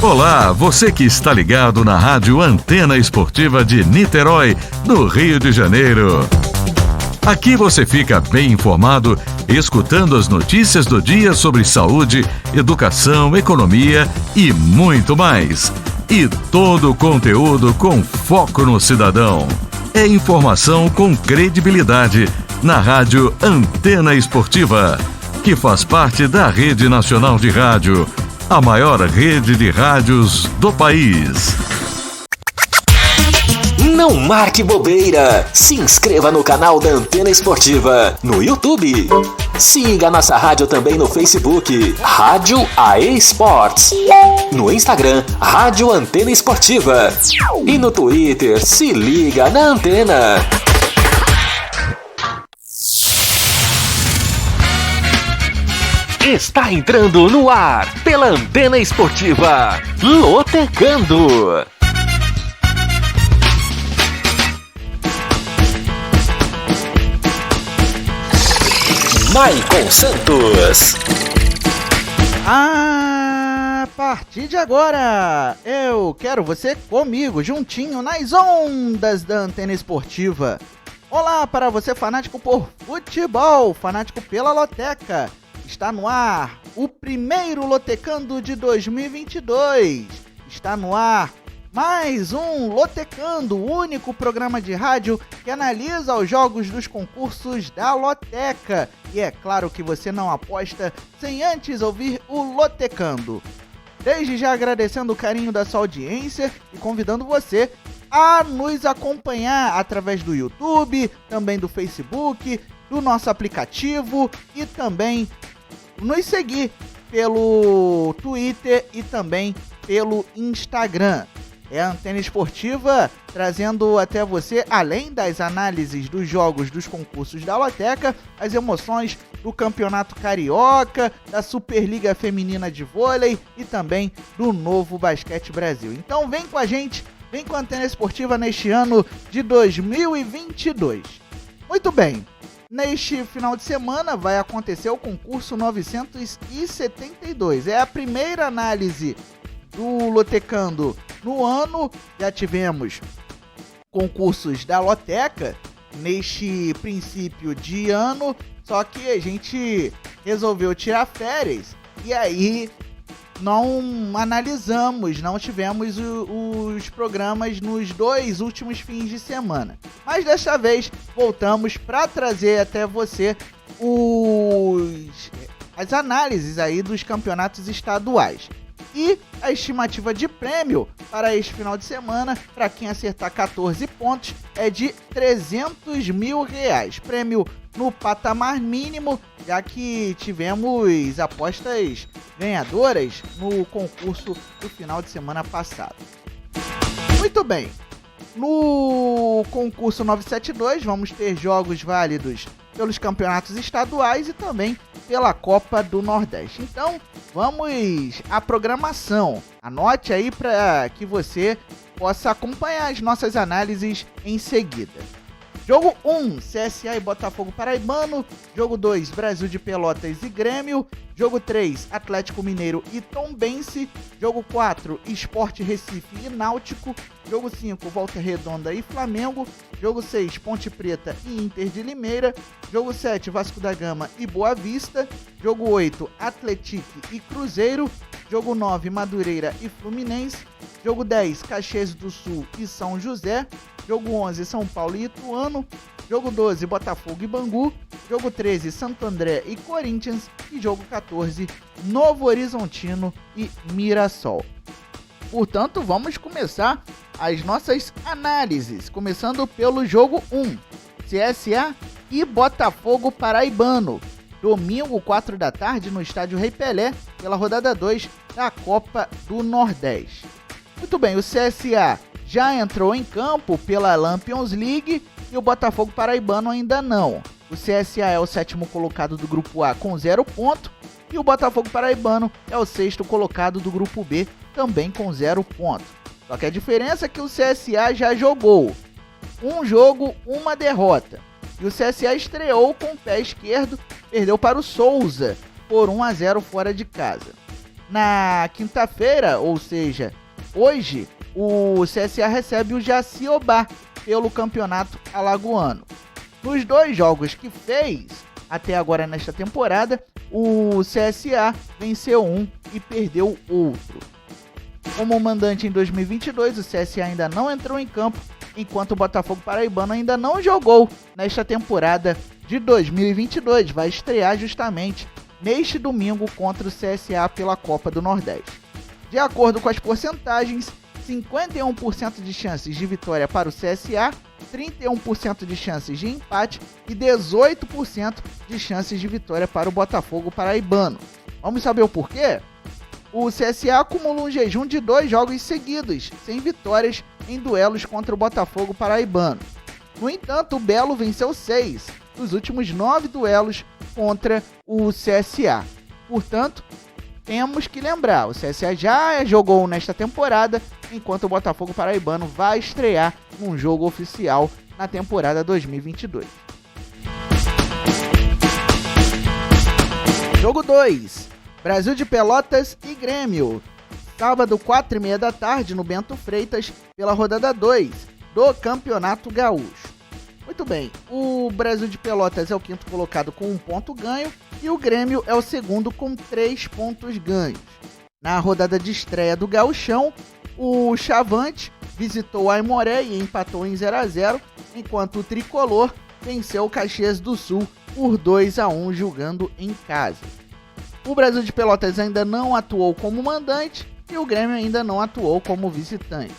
Olá, você que está ligado na Rádio Antena Esportiva de Niterói, no Rio de Janeiro. Aqui você fica bem informado, escutando as notícias do dia sobre saúde, educação, economia e muito mais. E todo o conteúdo com foco no cidadão. É informação com credibilidade na Rádio Antena Esportiva, que faz parte da Rede Nacional de Rádio, a maior rede de rádios do país. Não marque bobeira. Se inscreva no canal da Antena Esportiva no YouTube. Siga a nossa rádio também no Facebook, Rádio AE Esportes. No Instagram, Rádio Antena Esportiva. E no Twitter, se liga na Antena. Está entrando no ar, pela Antena Esportiva, Lotecando. Maicon Santos. A partir de agora, eu quero você comigo, juntinho, nas ondas da Antena Esportiva. Olá para você, fanático por futebol, fanático pela Loteca. Está no ar o primeiro Lotecando de 2022. Está no ar mais um Lotecando, o único programa de rádio que analisa os jogos dos concursos da Loteca. E é claro que você não aposta sem antes ouvir o Lotecando. Desde já agradecendo o carinho da sua audiência e convidando você a nos acompanhar através do YouTube, também do Facebook, do nosso aplicativo e também nos seguir pelo Twitter e também pelo Instagram. É a Antena Esportiva trazendo até você, além das análises dos jogos dos concursos da Loteca, as emoções do Campeonato Carioca, da Superliga Feminina de Vôlei e também do Novo Basquete Brasil. Então vem com a gente, vem com a Antena Esportiva neste ano de 2022. Muito bem. Neste final de semana vai acontecer o concurso 972. É a primeira análise do Lotecando no ano. Já tivemos concursos da Loteca neste princípio de ano, só que a gente resolveu tirar férias e aí não analisamos, não tivemos os programas nos 2 últimos fins de semana. Mas desta vez voltamos para trazer até você as análises aí dos campeonatos estaduais. E a estimativa de prêmio para este final de semana, para quem acertar 14 pontos, é de R$300 mil. Prêmio no patamar mínimo, já que tivemos apostas ganhadoras no concurso do final de semana passado. Muito bem, no concurso 972 vamos ter jogos válidos pelos campeonatos estaduais e também pela Copa do Nordeste. Então, vamos à programação. Anote aí para que você possa acompanhar as nossas análises em seguida. Jogo 1, CSA e Botafogo Paraibano. Jogo 2, Brasil de Pelotas e Grêmio. Jogo 3, Atlético Mineiro e Tombense. Jogo 4, Sport Recife e Náutico. Jogo 5, Volta Redonda e Flamengo. Jogo 6, Ponte Preta e Inter de Limeira. Jogo 7, Vasco da Gama e Boa Vista. Jogo 8, Atlético e Cruzeiro. Jogo 9, Madureira e Fluminense. Jogo 10, Caxias do Sul e São José. Jogo 11, São Paulo e Ituano. Jogo 12, Botafogo e Bangu. Jogo 13, Santo André e Corinthians. E jogo 14, Novo Horizontino e Mirassol. Portanto, vamos começar as nossas análises. Começando pelo jogo 1, CSA e Botafogo Paraibano. Domingo, 4 da tarde, no estádio Rei Pelé, pela rodada 2 da Copa do Nordeste. Muito bem, o CSA já entrou em campo pela Lampions League e o Botafogo Paraibano ainda não. O CSA é o 7º colocado do Grupo A com 0 ponto e o Botafogo Paraibano é o 6º colocado do Grupo B também com 0 ponto. Só que a diferença é que o CSA já jogou um jogo, uma derrota. E o CSA estreou com o pé esquerdo, perdeu para o Souza por 1-0 fora de casa. Na quinta-feira, ou seja, hoje, o CSA recebe o Jaciobá pelo Campeonato Alagoano. Nos 2 jogos que fez até agora nesta temporada, o CSA venceu um e perdeu outro. Como mandante em 2022, o CSA ainda não entrou em campo, enquanto o Botafogo Paraibano ainda não jogou nesta temporada de 2022. Vai estrear justamente neste domingo contra o CSA pela Copa do Nordeste. De acordo com as porcentagens, 51% de chances de vitória para o CSA, 31% de chances de empate e 18% de chances de vitória para o Botafogo Paraibano. Vamos saber o porquê? O CSA acumula um jejum de 2 jogos seguidos, sem vitórias em duelos contra o Botafogo Paraibano. No entanto, o Belo venceu 6 dos últimos 9 duelos contra o CSA. Portanto, temos que lembrar, o CSA já jogou nesta temporada, enquanto o Botafogo Paraibano vai estrear num jogo oficial na temporada 2022. Jogo 2, Brasil de Pelotas e Grêmio. Sábado, 4h30 da tarde, no Bento Freitas, pela rodada 2 do Campeonato Gaúcho. Muito bem, o Brasil de Pelotas é o 5º colocado com 1 ponto ganho e o Grêmio é o 2º com 3 pontos ganhos. Na rodada de estreia do Gauchão, o Chavante visitou o Aimoré e empatou em 0-0, enquanto o Tricolor venceu o Caxias do Sul por 2-1 jogando em casa. O Brasil de Pelotas ainda não atuou como mandante e o Grêmio ainda não atuou como visitante.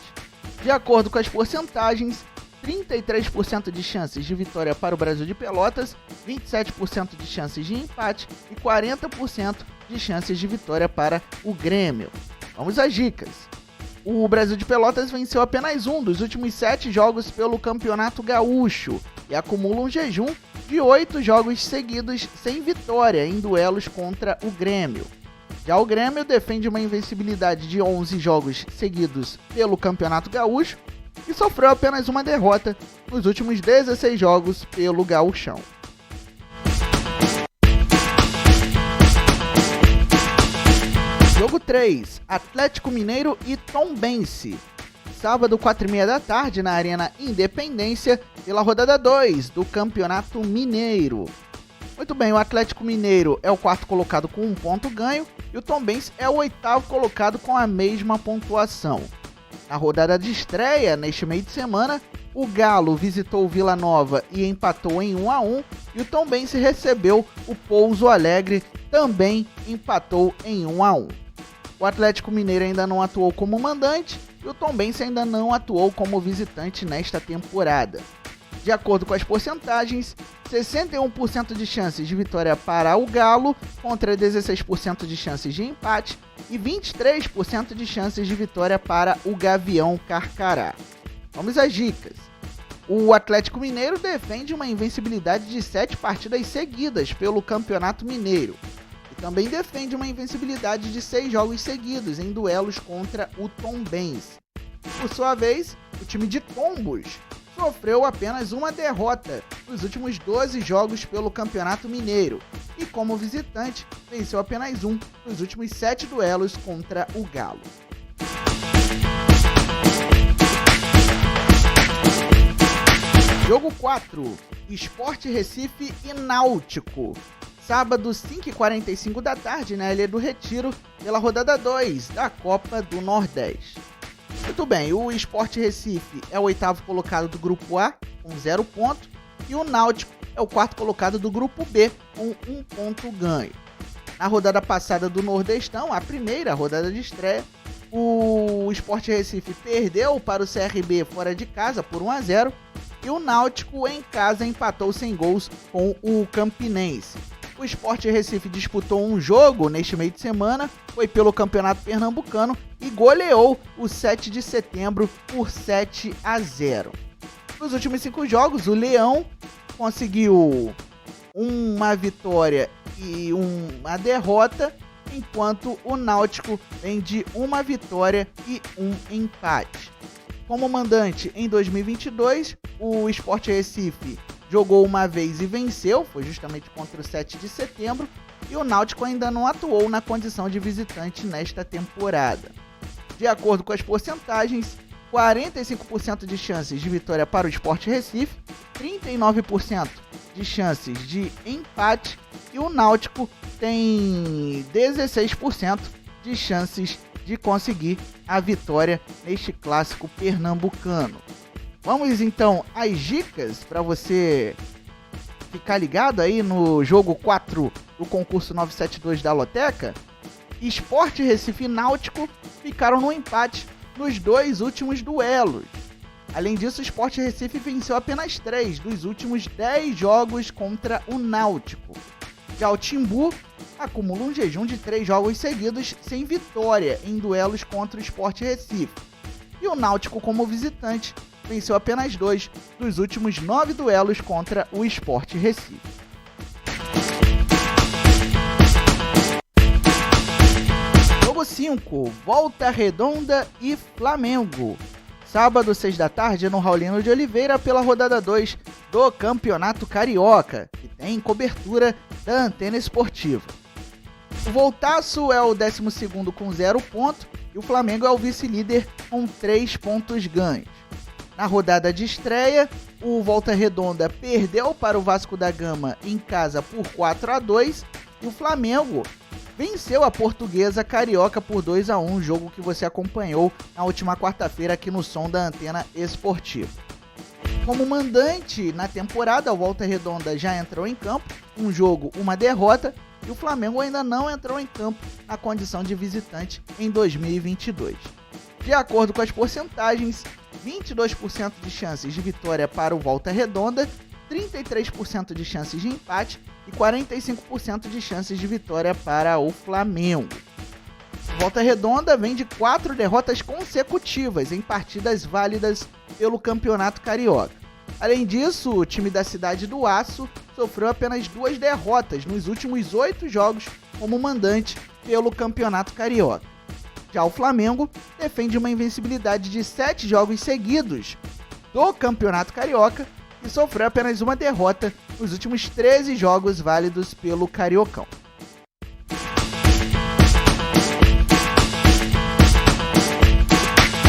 De acordo com as porcentagens, 33% de chances de vitória para o Brasil de Pelotas, 27% de chances de empate e 40% de chances de vitória para o Grêmio. Vamos às dicas. O Brasil de Pelotas venceu apenas um dos últimos 7 jogos pelo Campeonato Gaúcho e acumula um jejum de 8 jogos seguidos sem vitória em duelos contra o Grêmio. Já o Grêmio defende uma invencibilidade de 11 jogos seguidos pelo Campeonato Gaúcho e sofreu apenas uma derrota nos últimos 16 jogos pelo Gauchão. Jogo 3, Atlético Mineiro e Tombense. Sábado, 4h30 da tarde, na Arena Independência, pela rodada 2 do Campeonato Mineiro. Muito bem, o Atlético Mineiro é o 4º colocado com 1 ponto ganho e o Tombense é o 8º colocado com a mesma pontuação. Na rodada de estreia, neste meio de semana, o Galo visitou o Vila Nova e empatou em 1-1 e o Tombense recebeu o Pouso Alegre, também empatou em 1-1. O Atlético Mineiro ainda não atuou como mandante e o Tombense ainda não atuou como visitante nesta temporada. De acordo com as porcentagens, 61% de chances de vitória para o Galo contra 16% de chances de empate e 23% de chances de vitória para o Gavião Carcará. Vamos às dicas. O Atlético Mineiro defende uma invencibilidade de 7 partidas seguidas pelo Campeonato Mineiro e também defende uma invencibilidade de 6 jogos seguidos em duelos contra o Tombense. Por sua vez, o time de Tombos sofreu apenas uma derrota nos últimos 12 jogos pelo Campeonato Mineiro e, como visitante, venceu apenas um nos últimos 7 duelos contra o Galo. Jogo 4, Sport Recife e Náutico. Sábado, 5h45 da tarde, na Ilha do Retiro, pela rodada 2 da Copa do Nordeste. Muito bem, o Sport Recife é o 8º colocado do Grupo A, com 0 ponto, e o Náutico é o 4º colocado do Grupo B, com 1 ponto ganho. Na rodada passada do Nordestão, a primeira rodada de estreia, o Sport Recife perdeu para o CRB fora de casa por 1-0, e o Náutico em casa empatou sem gols com o Campinense. O Sport Recife disputou um jogo neste meio de semana, foi pelo Campeonato Pernambucano e goleou o 7 de setembro por 7-0. Nos últimos 5 jogos, o Leão conseguiu uma vitória e uma derrota, enquanto o Náutico vem de uma vitória e um empate. Como mandante em 2022, o Sport Recife jogou uma vez e venceu, foi justamente contra o 7 de setembro, e o Náutico ainda não atuou na condição de visitante nesta temporada. De acordo com as porcentagens, 45% de chances de vitória para o Sport Recife, 39% de chances de empate e o Náutico tem 16% de chances de conseguir a vitória neste clássico pernambucano. Vamos então às dicas para você ficar ligado aí no jogo 4 do concurso 972 da Loteca. Sport Recife e Náutico ficaram no empate nos 2 últimos duelos. Além disso, o Sport Recife venceu apenas 3 dos últimos 10 jogos contra o Náutico. Já o Timbu acumula um jejum de 3 jogos seguidos sem vitória em duelos contra o Sport Recife. E o Náutico, como visitante, venceu apenas 2 dos últimos 9 duelos contra o Sport Recife. Jogo 5, Volta Redonda e Flamengo. Sábado, 6 da tarde, no Raulino de Oliveira, pela rodada 2 do Campeonato Carioca, que tem cobertura da Antena Esportiva. O Voltaço é o 12º com 0 pontos e o Flamengo é o vice-líder com 3 pontos ganhos. Na rodada de estreia, o Volta Redonda perdeu para o Vasco da Gama em casa por 4-2 e o Flamengo venceu a Portuguesa Carioca por 2-1, jogo que você acompanhou na última quarta-feira aqui no som da Antena Esportiva. Como mandante na temporada, o Volta Redonda já entrou em campo, um jogo, uma derrota, e o Flamengo ainda não entrou em campo na condição de visitante em 2022. De acordo com as porcentagens, 22% de chances de vitória para o Volta Redonda, 33% de chances de empate e 45% de chances de vitória para o Flamengo. Volta Redonda vem de 4 derrotas consecutivas em partidas válidas pelo Campeonato Carioca. Além disso, o time da Cidade do Aço sofreu apenas 2 derrotas nos últimos 8 jogos como mandante pelo Campeonato Carioca. Já o Flamengo defende uma invencibilidade de 7 jogos seguidos do Campeonato Carioca e sofreu apenas uma derrota nos últimos 13 jogos válidos pelo Cariocão.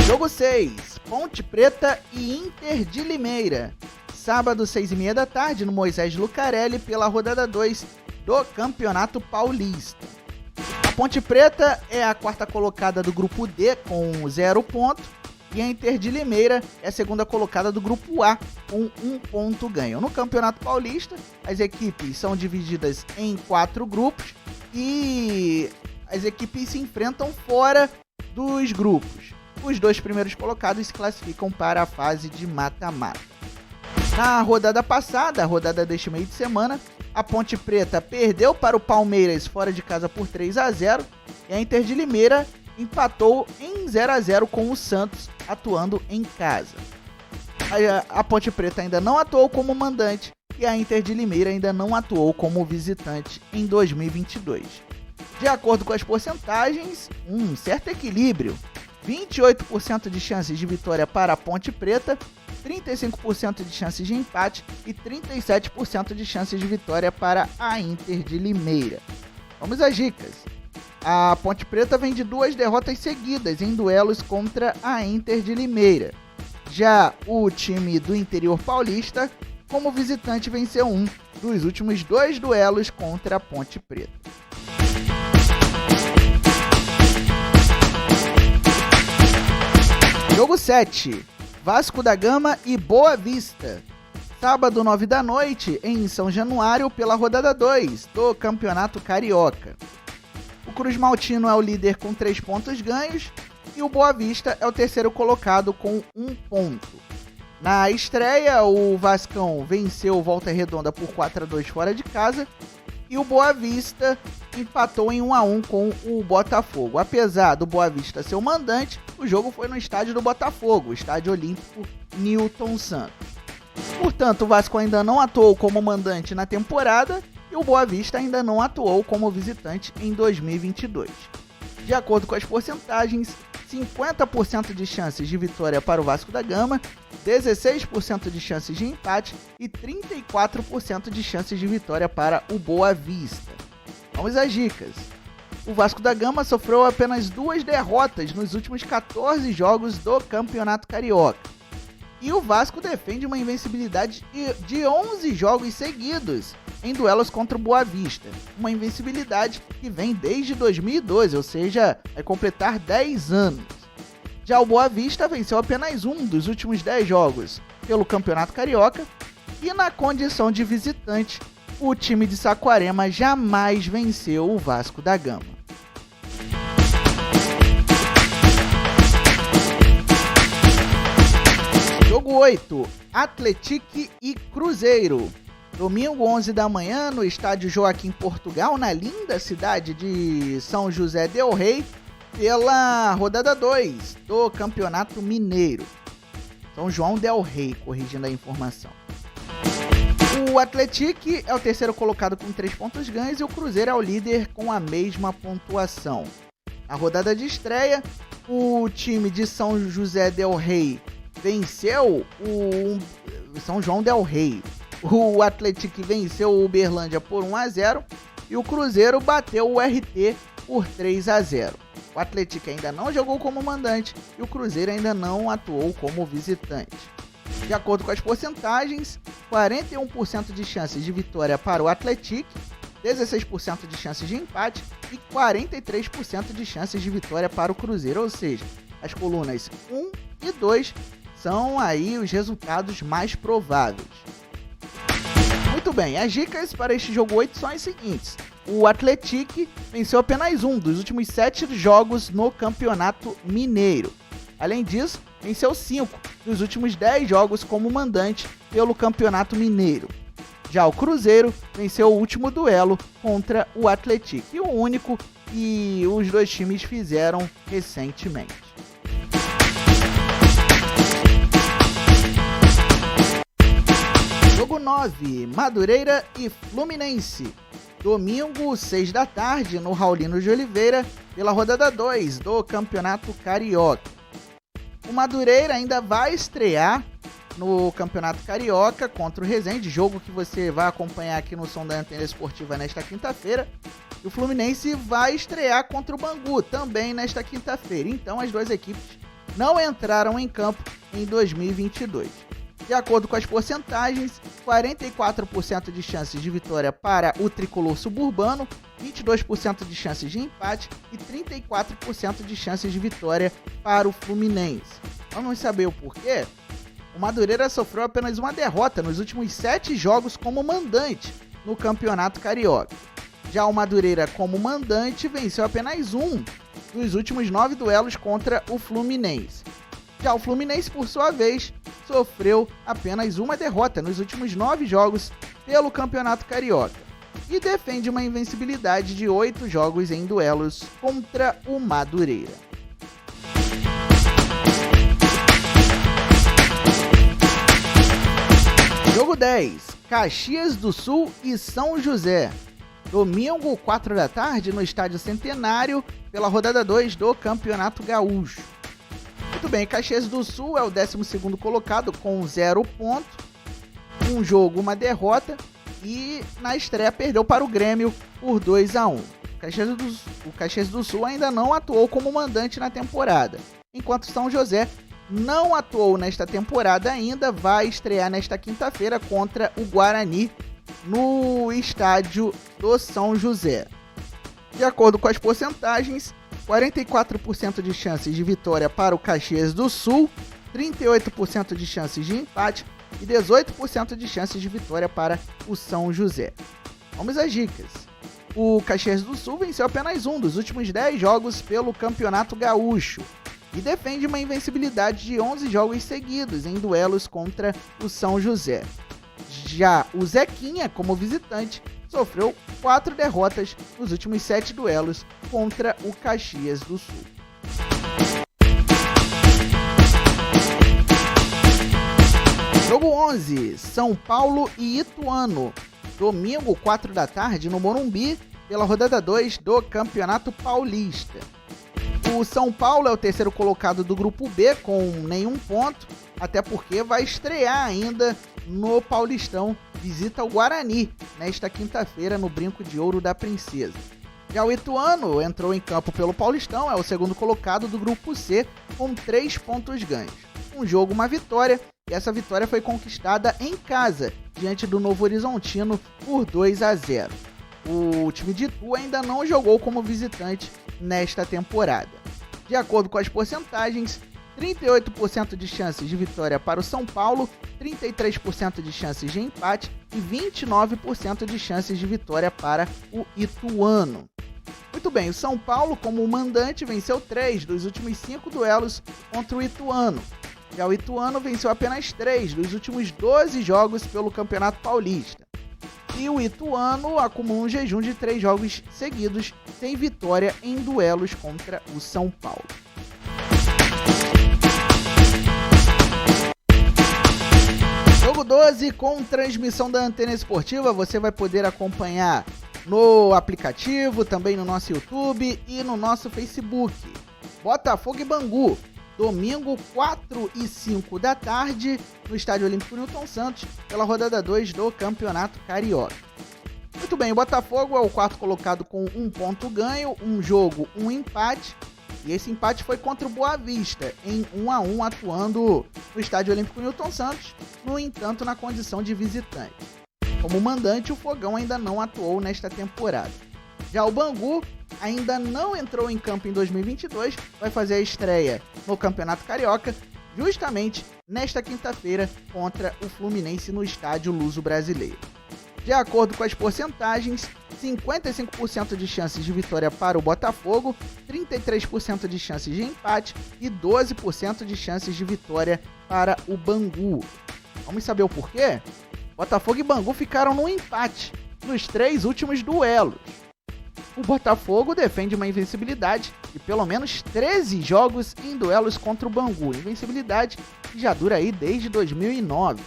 Jogo 6, Ponte Preta e Inter de Limeira. Sábado, 6h30 da tarde, no Moisés Lucarelli, pela rodada 2 do Campeonato Paulista. A Ponte Preta é a 4ª colocada do grupo D com 0 ponto e a Inter de Limeira é a 2ª colocada do grupo A com 1 ponto ganho. No Campeonato Paulista, as equipes são divididas em 4 grupos e as equipes se enfrentam fora dos grupos. Os 2 primeiros colocados se classificam para a fase de mata-mata. Na rodada passada, a rodada deste meio de semana, a Ponte Preta perdeu para o Palmeiras fora de casa por 3-0 e a Inter de Limeira empatou em 0-0 com o Santos, atuando em casa. A Ponte Preta ainda não atuou como mandante e a Inter de Limeira ainda não atuou como visitante em 2022. De acordo com as porcentagens, um certo equilíbrio. 28% de chances de vitória para a Ponte Preta, 35% de chances de empate e 37% de chances de vitória para a Inter de Limeira. Vamos às dicas. A Ponte Preta vem de 2 derrotas seguidas em duelos contra a Inter de Limeira. Já o time do interior paulista, como visitante, venceu um dos últimos 2 duelos contra a Ponte Preta. Jogo 7, Vasco da Gama e Boa Vista. Sábado, 9 da noite, em São Januário, pela rodada 2 do Campeonato Carioca. O Cruz Maltino é o líder com 3 pontos ganhos e o Boa Vista é o 3º colocado com 1 ponto. Na estreia, o Vascão venceu o Volta Redonda por 4-2 fora de casa e o Boa Vista empatou em 1-1 com o Botafogo. Apesar do Boa Vista ser o mandante, o jogo foi no estádio do Botafogo, o Estádio Olímpico Newton Santos. Portanto, o Vasco ainda não atuou como mandante na temporada e o Boa Vista ainda não atuou como visitante em 2022. De acordo com as porcentagens, 50% de chances de vitória para o Vasco da Gama, 16% de chances de empate e 34% de chances de vitória para o Boa Vista. Vamos às dicas. O Vasco da Gama sofreu apenas 2 derrotas nos últimos 14 jogos do Campeonato Carioca. E o Vasco defende uma invencibilidade de 11 jogos seguidos em duelos contra o Boa Vista. Uma invencibilidade que vem desde 2012, ou seja, vai completar 10 anos. Já o Boa Vista venceu apenas um dos últimos 10 jogos pelo Campeonato Carioca e na condição de visitante, o time de Saquarema jamais venceu o Vasco da Gama. Jogo 8, Atlético e Cruzeiro. Domingo, 11 da manhã, no estádio Joaquim Portugal, na linda cidade de São José del Rei, pela rodada 2 do Campeonato Mineiro. São João del Rei, corrigindo a informação. O Atlético é o terceiro colocado com 3 pontos ganhos e o Cruzeiro é o líder com a mesma pontuação. Na rodada de estreia, o time de São José del Rei venceu o São João del Rei. O Atlético venceu o Uberlândia por 1-0 e o Cruzeiro bateu o RT por 3-0. O Atlético ainda não jogou como mandante e o Cruzeiro ainda não atuou como visitante. De acordo com as porcentagens, 41% de chances de vitória para o Atlético, 16% de chances de empate e 43% de chances de vitória para o Cruzeiro, ou seja, as colunas 1 e 2 são aí os resultados mais prováveis. Muito bem, as dicas para este jogo 8 são as seguintes. O Atlético venceu apenas um dos últimos 7 jogos no Campeonato Mineiro. Além disso, venceu 5 dos últimos 10 jogos como mandante pelo Campeonato Mineiro. Já o Cruzeiro venceu o último duelo contra o Atlético, e o único que os dois times fizeram recentemente. Jogo 9, Madureira e Fluminense. Domingo, 6 da tarde, no Raulino de Oliveira, pela rodada 2 do Campeonato Carioca. O Madureira ainda vai estrear no Campeonato Carioca contra o Resende, jogo que você vai acompanhar aqui no Som da Antena Esportiva nesta quinta-feira. E o Fluminense vai estrear contra o Bangu também nesta quinta-feira. Então as duas equipes não entraram em campo em 2022. De acordo com as porcentagens, 44% de chances de vitória para o tricolor suburbano, 22% de chances de empate e 34% de chances de vitória para o Fluminense. Vamos saber o porquê? O Madureira sofreu apenas uma derrota nos últimos 7 jogos como mandante no Campeonato Carioca. Já o Madureira, como mandante, venceu apenas um dos últimos 9 duelos contra o Fluminense. Já o Fluminense, por sua vez, sofreu apenas uma derrota nos últimos 9 jogos pelo Campeonato Carioca e defende uma invencibilidade de 8 jogos em duelos contra o Madureira. Jogo 10, Caxias do Sul e São José. Domingo, 4 da tarde, no Estádio Centenário, pela rodada 2 do Campeonato Gaúcho. Muito bem, Caxias do Sul é o 12º colocado com 0 pontos, um jogo, uma derrota, e na estreia perdeu para o Grêmio por 2-1. O Caxias do Sul ainda não atuou como mandante na temporada, enquanto São José não atuou nesta temporada ainda, vai estrear nesta quinta-feira contra o Guarani no estádio do São José. De acordo com as porcentagens, 44% de chances de vitória para o Caxias do Sul, 38% de chances de empate e 18% de chances de vitória para o São José. Vamos às dicas. O Caxias do Sul venceu apenas um dos últimos 10 jogos pelo Campeonato Gaúcho e defende uma invencibilidade de 11 jogos seguidos em duelos contra o São José. Já o Zequinha, como visitante, sofreu 4 derrotas nos últimos 7 duelos contra o Caxias do Sul. Jogo 11, São Paulo e Ituano. Domingo, 4 da tarde, no Morumbi, pela rodada 2 do Campeonato Paulista. O São Paulo é o terceiro colocado do grupo B com nenhum ponto, até porque vai estrear ainda no Paulistão, visita o Guarani nesta quinta-feira no Brinco de Ouro da Princesa. Já o Ituano entrou em campo pelo Paulistão, é o segundo colocado do grupo C com 3 pontos ganhos. Um jogo, uma vitória, e essa vitória foi conquistada em casa, diante do Novo Horizontino por 2-0. O time de Itu ainda não jogou como visitante nesta temporada. De acordo com as porcentagens, 38% de chances de vitória para o São Paulo, 33% de chances de empate e 29% de chances de vitória para o Ituano. Muito bem, o São Paulo, como mandante, venceu 3 dos últimos 5 duelos contra o Ituano. Já o Ituano venceu apenas 3 dos últimos 12 jogos pelo Campeonato Paulista. E o Ituano acumula um jejum de 3 jogos seguidos sem vitória em duelos contra o São Paulo. Jogo 12 com transmissão da Antena Esportiva, você vai poder acompanhar no aplicativo, também no nosso YouTube e no nosso Facebook. Botafogo e Bangu, domingo 4 e 5 da tarde, no Estádio Olímpico Newton Santos, pela rodada 2 do Campeonato Carioca. Muito bem, o Botafogo é o quarto colocado com 1 ponto ganho, um jogo, um empate, e esse empate foi contra o Boa Vista, em 1-1, atuando no Estádio Olímpico Newton Santos, no entanto na condição de visitante. Como mandante, o Fogão ainda não atuou nesta temporada. Já o Bangu ainda não entrou em campo em 2022, vai fazer a estreia no Campeonato Carioca, justamente nesta quinta-feira contra o Fluminense no Estádio Luso-Brasileiro. De acordo com as porcentagens, 55% de chances de vitória para o Botafogo, 33% de chances de empate e 12% de chances de vitória para o Bangu. Vamos saber o porquê? Botafogo e Bangu ficaram no empate nos 3 últimos duelos. O Botafogo defende uma invencibilidade de pelo menos 13 jogos em duelos contra o Bangu, invencibilidade que já dura aí desde 2009.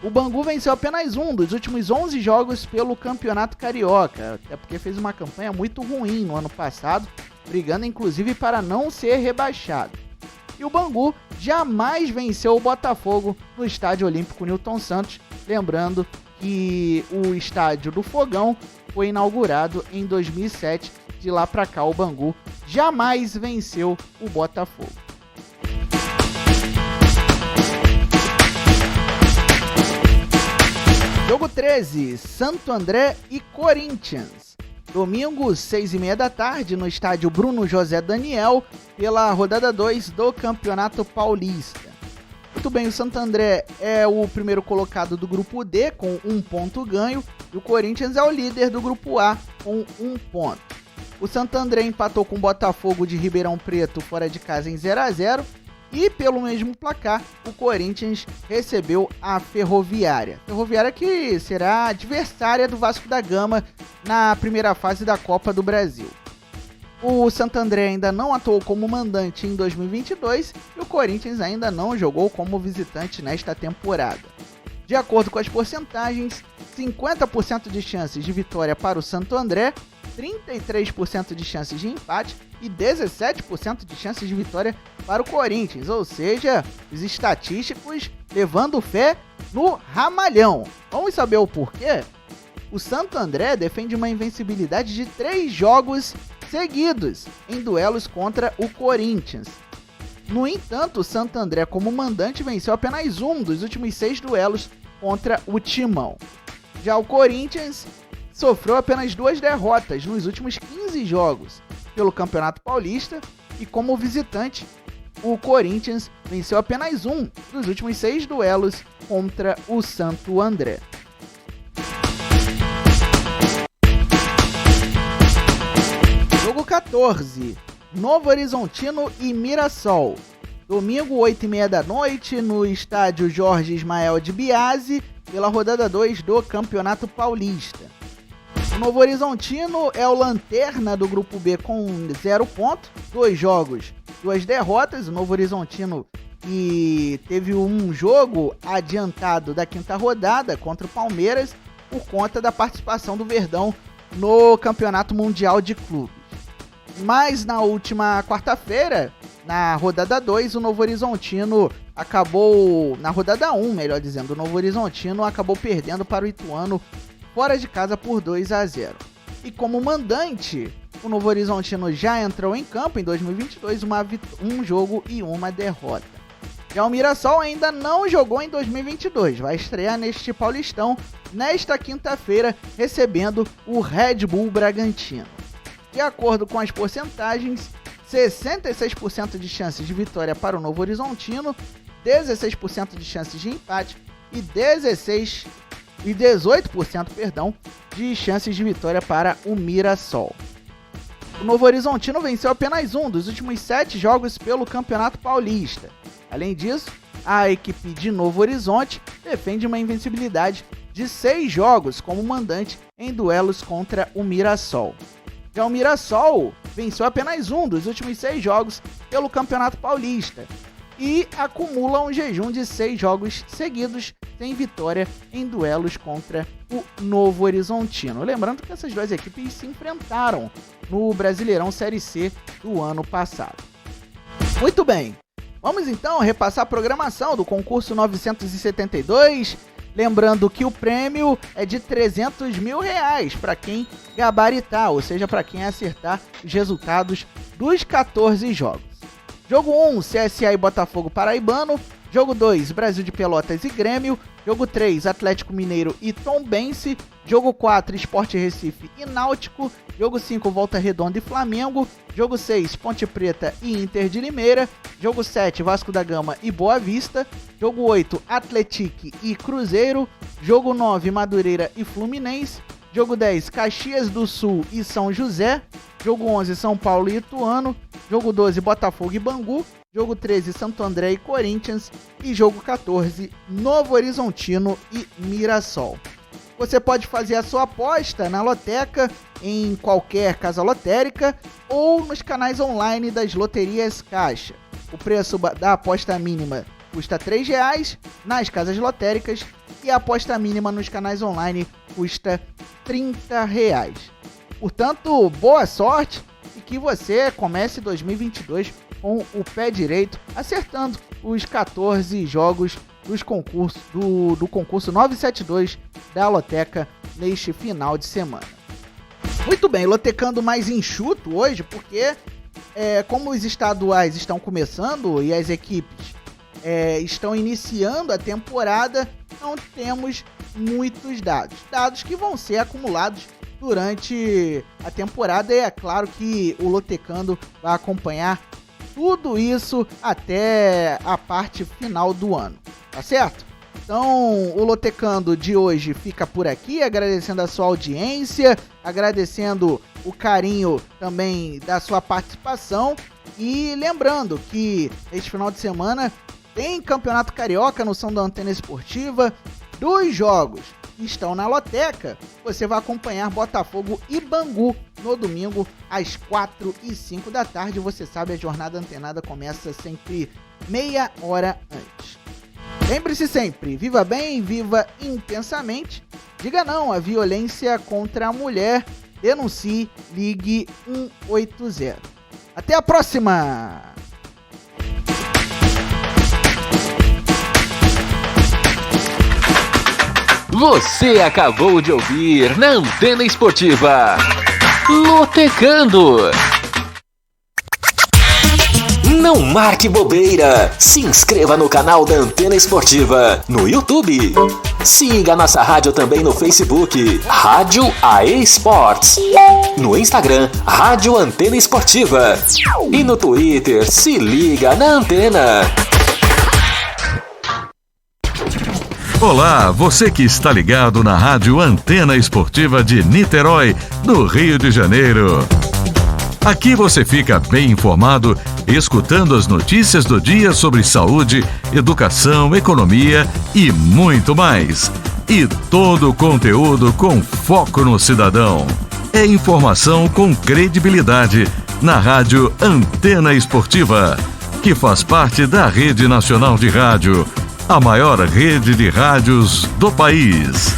O Bangu venceu apenas um dos últimos 11 jogos pelo Campeonato Carioca, até porque fez uma campanha muito ruim no ano passado, brigando inclusive para não ser rebaixado. E o Bangu jamais venceu o Botafogo no Estádio Olímpico Newton Santos, lembrando que o Estádio do Fogão foi inaugurado em 2007, de lá para cá o Bangu jamais venceu o Botafogo. Jogo 13, Santo André e Corinthians. Domingo, 6h30 da tarde, no estádio Bruno José Daniel, pela rodada 2 do Campeonato Paulista. Muito bem, o Santo André é o primeiro colocado do grupo D, com 1 ponto ganho, e o Corinthians é o líder do grupo A, com 1 ponto. O Santo André empatou com o Botafogo de Ribeirão Preto fora de casa em 0-0, e pelo mesmo placar, o Corinthians recebeu a Ferroviária. Ferroviária que será adversária do Vasco da Gama na primeira fase da Copa do Brasil. O Santo André ainda não atuou como mandante em 2022 e o Corinthians ainda não jogou como visitante nesta temporada. De acordo com as porcentagens, 50% de chances de vitória para o Santo André, 33% de chances de empate e 17% de chances de vitória para o Corinthians, ou seja, os estatísticos levando fé no ramalhão. Vamos saber o porquê? O Santo André defende uma invencibilidade de 3 jogos seguidos em duelos contra o Corinthians. No entanto, o Santo André, como mandante, venceu apenas um dos últimos 6 duelos contra o Timão. Já o Corinthians sofreu apenas 2 derrotas nos últimos 15 jogos pelo Campeonato Paulista e, como visitante, o Corinthians venceu apenas um dos últimos 6 duelos contra o Santo André. Jogo 14, Novo Horizontino e Mirassol. Domingo, 8h30 da noite, no estádio Jorge Ismael de Biasi, pela rodada 2 do Campeonato Paulista. O Novo Horizontino é o lanterna do grupo B com 0 pontos, 2 jogos, 2 derrotas. O Novo Horizontino que teve um jogo adiantado da 5ª rodada contra o Palmeiras por conta da participação do Verdão no Campeonato Mundial de Clubes. Mas na última quarta-feira, na rodada 2, o Novo Horizontino acabou... Na rodada 1, melhor dizendo, o Novo Horizontino acabou perdendo para o Ituano fora de casa por 2-0. E como mandante, o Novo Horizontino já entrou em campo em 2022, um jogo e uma derrota. Já o Mirassol ainda não jogou em 2022, vai estrear neste Paulistão nesta quinta-feira, recebendo o Red Bull Bragantino. De acordo com as porcentagens, 66% de chances de vitória para o Novo Horizontino, 16% de chances de empate e 18% de chances de vitória para o Mirassol. O Novo Horizontino venceu apenas um dos últimos 7 jogos pelo Campeonato Paulista. Além disso, a equipe de Novo Horizonte defende uma invencibilidade de 6 jogos como mandante em duelos contra o Mirassol. Já o Mirassol venceu apenas um dos últimos 6 jogos pelo Campeonato Paulista e acumula um jejum de 6 jogos seguidos sem vitória em duelos contra o Novo Horizontino. Lembrando que essas duas equipes se enfrentaram no Brasileirão Série C do ano passado. Muito bem, vamos então repassar a programação do concurso 972, lembrando que o prêmio é de R$300 mil para quem gabaritar, ou seja, para quem acertar os resultados dos 14 jogos. Jogo 1, CSA e Botafogo Paraibano. Jogo 2, Brasil de Pelotas e Grêmio. Jogo 3, Atlético Mineiro e Tombense. Jogo 4, Sport Recife e Náutico. Jogo 5, Volta Redonda e Flamengo. Jogo 6, Ponte Preta e Inter de Limeira. Jogo 7, Vasco da Gama e Boa Vista. Jogo 8, Atlético e Cruzeiro. Jogo 9, Madureira e Fluminense. Jogo 10, Caxias do Sul e São José. Jogo 11, São Paulo e Ituano. Jogo 12, Botafogo e Bangu. Jogo 13, Santo André e Corinthians. E jogo 14, Novo Horizontino e Mirassol. Você pode fazer a sua aposta na loteca, em qualquer casa lotérica ou nos canais online das loterias Caixa. O preço da aposta mínima custa R$3 nas casas lotéricas e a aposta mínima nos canais online custa R$30. Portanto, boa sorte e que você comece 2022 com o pé direito, acertando os 14 jogos do concurso 972 da Loteca neste final de semana. Muito bem, lotecando mais enxuto hoje, porque como os estaduais estão começando e as equipes estão iniciando a temporada, não temos muitos dados que vão ser acumulados durante a temporada, e é claro que o Lotecando vai acompanhar tudo isso até a parte final do ano, tá certo? Então, o Lotecando de hoje fica por aqui, agradecendo a sua audiência, agradecendo o carinho também da sua participação e lembrando que este final de semana tem Campeonato Carioca no som da Antena Esportiva. 2 jogos que estão na Loteca, você vai acompanhar Botafogo e Bangu no domingo às 4h05 da tarde. Você sabe, a jornada antenada começa sempre meia hora antes. Lembre-se sempre, viva bem, viva intensamente, diga não à violência contra a mulher, denuncie, ligue 180. Até a próxima! Você acabou de ouvir na Antena Esportiva Lotecando. Não marque bobeira. Se inscreva no canal da Antena Esportiva no YouTube. Siga nossa rádio também no Facebook, Rádio AE Sports. No Instagram, Rádio Antena Esportiva. E no Twitter, se liga na Antena. Olá, você que está ligado na Rádio Antena Esportiva de Niterói, no Rio de Janeiro. Aqui você fica bem informado, escutando as notícias do dia sobre saúde, educação, economia e muito mais. E todo o conteúdo com foco no cidadão. É informação com credibilidade na Rádio Antena Esportiva, que faz parte da Rede Nacional de Rádio, a maior rede de rádios do país.